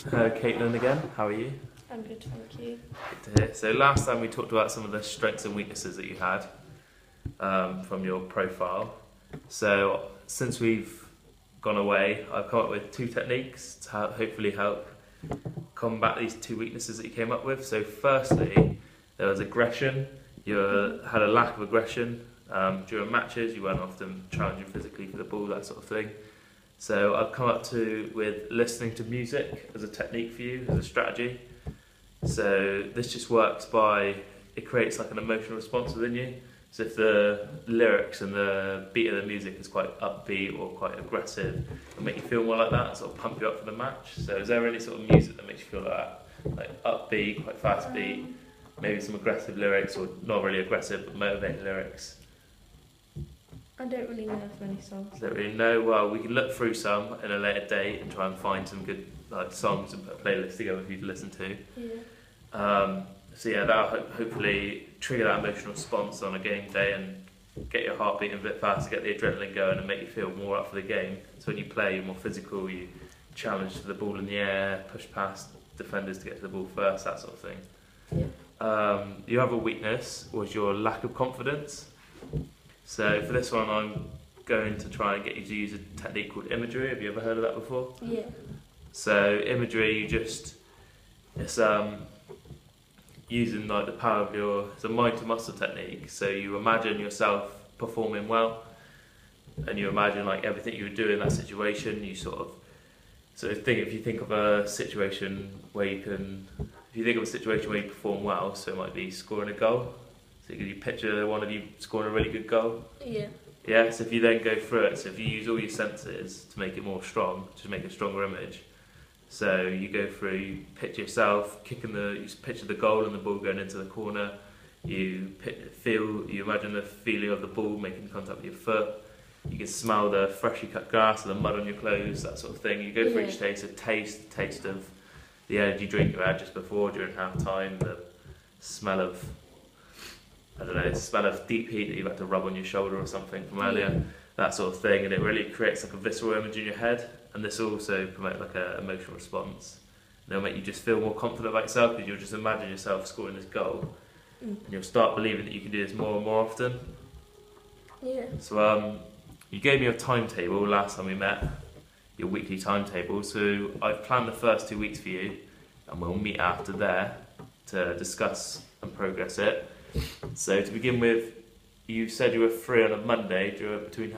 Caitlin again, how are you? I'm good, thank you. Good to hear. So last time we talked about some of the strengths and weaknesses that you had from your profile. So since we've gone away, I've come up with 2 techniques to hopefully help combat these 2 weaknesses that you came up with. So firstly, there was aggression. You had a lack of aggression during matches. You weren't often challenging physically for the ball, that sort of thing. So I've come up with listening to music as a technique for you, as a strategy. So this just works it creates like an emotional response within you. So if the lyrics and the beat of the music is quite upbeat or quite aggressive, it'll make you feel more like that, sort of pump you up for the match. So is there any sort of music that makes you feel like that? Like upbeat, quite fast beat, maybe some aggressive lyrics, or not really aggressive but motivating lyrics? I don't really know of any songs. Don't really know. Well, we can look through some in a later date and try and find some good songs and put a playlist together for you to listen to. Yeah. So yeah, that'll hopefully trigger that emotional response on a game day and get your heart beating a bit faster, get the adrenaline going and make you feel more up for the game. So when you play, you're more physical, you challenge for the ball in the air, push past defenders to get to the ball first, that sort of thing. Yeah. Your other weakness was your lack of confidence. So for this one, I'm going to try and get you to use a technique called imagery. Have you ever heard of that before? Yeah. So imagery, it's using like the power of it's a mind to muscle technique. So you imagine yourself performing well, and you imagine like everything you would do in that situation. You if you think of a situation where you perform well, so it might be scoring a goal. So you picture one of you scoring a really good goal. Yeah. Yeah, so if you then go through it, so if you use all your senses to make it more strong, to make a stronger image. So you go through, you picture yourself you picture the goal and the ball going into the corner. You imagine the feeling of the ball making contact with your foot. You can smell the freshly cut grass or the mud on your clothes, that sort of thing. You go through each taste, taste of the energy drink you had just before during half time, the smell of deep heat that you've had to rub on your shoulder or something from earlier, that sort of thing, and it really creates like a visceral image in your head, and this will also promote like an emotional response. And it'll make you just feel more confident about yourself because you'll just imagine yourself scoring this goal, and you'll start believing that you can do this more and more often. Yeah. So you gave me your timetable last time we met, your weekly timetable, so I've planned the first 2 weeks for you, and we'll meet after there to discuss and progress it. So to begin with, you said you were free on a Monday between